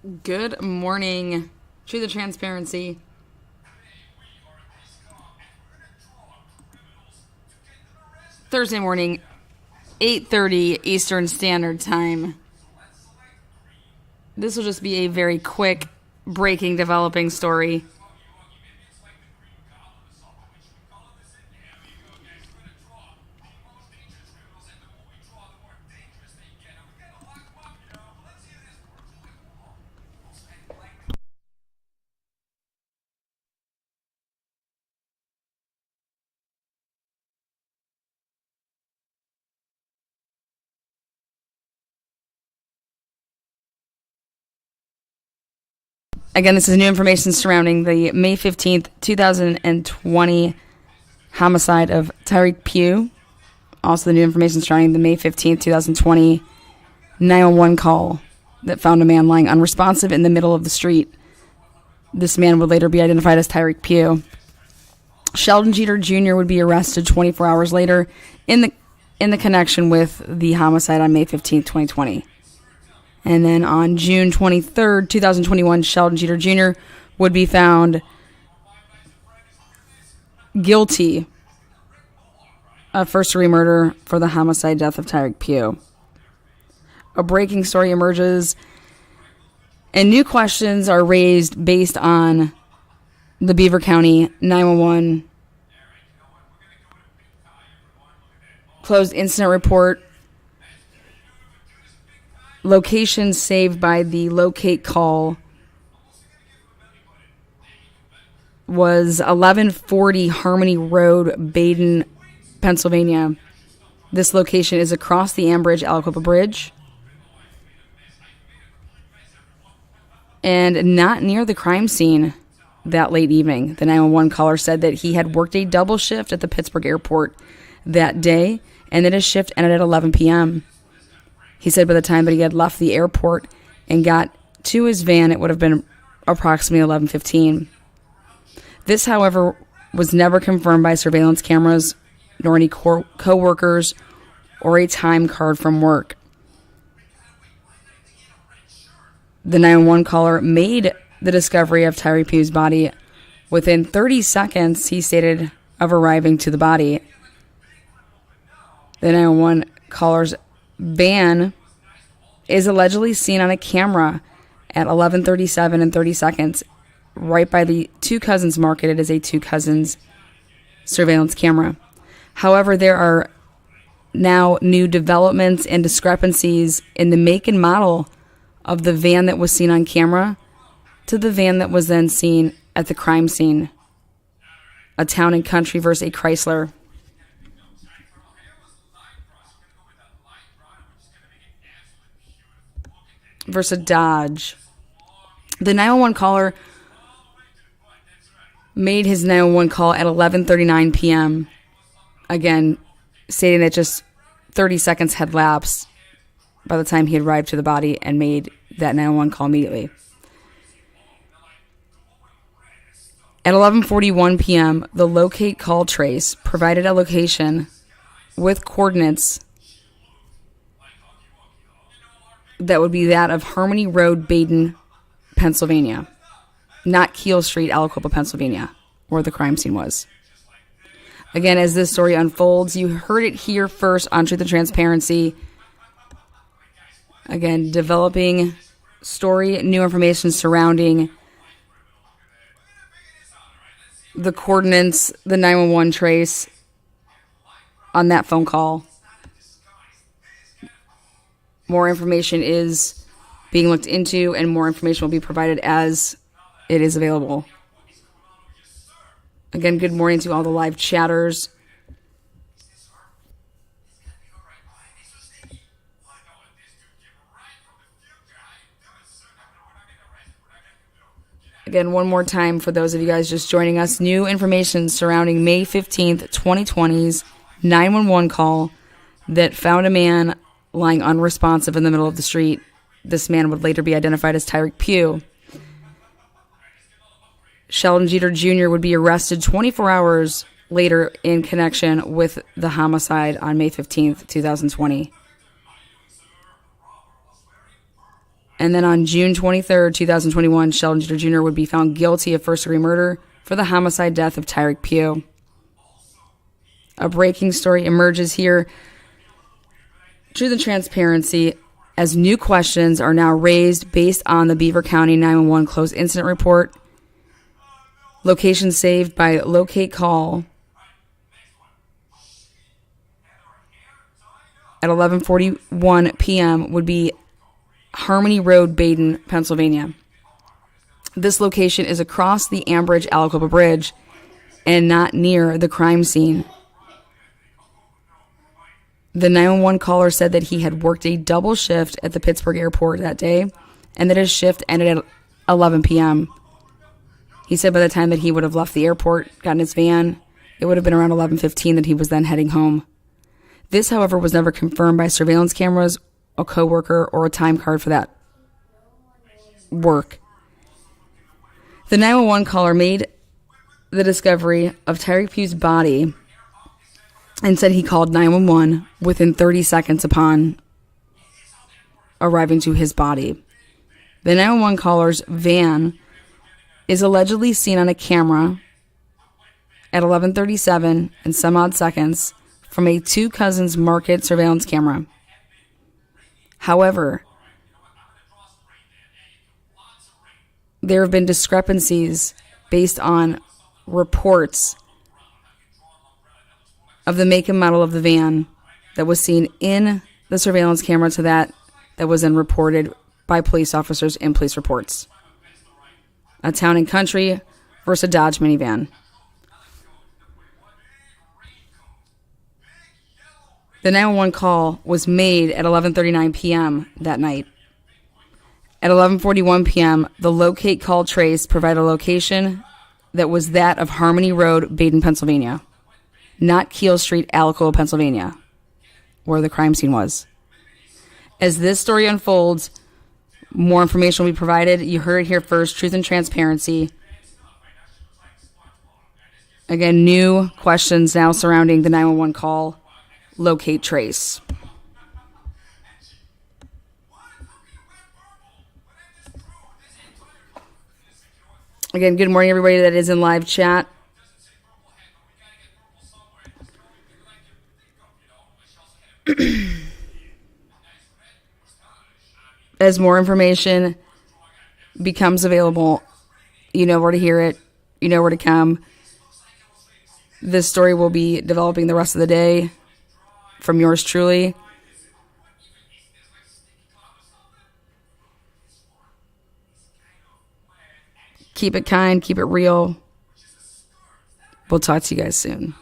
Good morning. Truth and transparency. Thursday morning, 8:30 Eastern Standard Time. This will just be a very quick, breaking, developing story. Again, this is new information surrounding the May 15th, 2020 homicide of Tyric Pugh. Also, the new information surrounding the May 15th, 2020 911 call that found a man lying unresponsive in the middle of the street. This man would later be identified as Tyric Pugh. Sheldon Jeter Jr. would be arrested 24 hours later in the connection with the homicide on May 15th, 2020. And then on June 23rd, 2021, Sheldon Jeter Jr. would be found guilty of first-degree murder for the homicide death of Tyric Pugh. A breaking story emerges, and new questions are raised based on the Beaver County 911 closed incident report. Location saved by the LocateCall was 1140 Harmony Road, Baden, Pennsylvania. This location is across the Ambridge Aliquippa Bridge and not near the crime scene that late evening. The 911 caller said that he had worked a double shift at the Pittsburg airport that day and that his shift ended at 11 p.m. He said by the time that he had left the airport and got to his van, it would have been approximately 11:15. This, however, was never confirmed by surveillance cameras, nor any co-workers, or a time card from work. The 911 caller made the discovery of Tyric Pugh's body within 30 seconds, he stated, of arriving to the body. The 911 caller's van is allegedly seen on a camera at 11:37 and 30 seconds, right by the Two Cousins Market. It is a Two Cousins surveillance camera. However, there are now new developments and discrepancies in the make and model of the van that was seen on camera to the van that was then seen at the crime scene. A Town and Country versus a Chrysler. Versus Dodge. The 911 caller made his 911 call at 11:39 p.m. Again, stating that just 30 seconds had lapsed by the time he had arrived to the body and made that 911 call immediately. At 11:41 p.m., the LocateCall trace provided a location with coordinates that would be that of Harmony Road, Baden, Pennsylvania, not Keel Street, Aliquippa, Pennsylvania, where the crime scene was. Again, as this story unfolds, you heard it here first on Truth and Transparency. Again, developing story, new information surrounding the coordinates, the 911 trace on that phone call. More information is being looked into, and more information will be provided as it is available. Again, good morning to all the live chatters. Again, one more time for those of you guys just joining us, new information surrounding May 15th, 2020's 911 call that found a man lying unresponsive in the middle of the street. This man would later be identified as Tyric Pugh. Sheldon Jeter Jr. would be arrested 24 hours later in connection with the homicide on May 15th, 2020. And then on June 23rd, 2021, Sheldon Jeter Jr. would be found guilty of first-degree murder for the homicide death of Tyric Pugh. A breaking story emerges here. Truth and transparency, as new questions are now raised based on the Beaver County 911 closed incident report. Location saved by LocateCall at 11:41 p.m. would be Harmony Road, Baden, Pennsylvania. This location is across the Ambridge Aliquippa Bridge and not near the crime scene. The 911 caller said that he had worked a double shift at the Pittsburg airport that day and that his shift ended at 11 p.m. He said by the time that he would have left the airport, got in his van, it would have been around 11:15 that he was then heading home. This, however, was never confirmed by surveillance cameras, a coworker, or a time card for that work. The 911 caller made the discovery of Tyric Pugh's body and said he called 911 within 30 seconds upon arriving to his body. The 911 caller's van is allegedly seen on a camera at 11:37 and some odd seconds from a Two Cousins Market surveillance camera. However, there have been discrepancies based on reports of the make and model of the van that was seen in the surveillance camera to that was then reported by police officers in police reports. A Town and Country versus a Dodge minivan. The 911 call was made at 11:39 p.m. that night. At 11:41 p.m., the LocateCall trace provided a location that was that of Harmony Road, Baden, Pennsylvania, not Keel Street, Aliquippa, Pennsylvania, where the crime scene was. As this story unfolds, more information will be provided. You heard it here first, truth and transparency. Again, new questions now surrounding the 911 call. Locate trace. Again, good morning, everybody that is in live chat. As more information becomes available, you know where to hear it. You know where to come. This story will be developing the rest of the day from yours truly. Keep it kind, keep it real. We'll talk to you guys soon.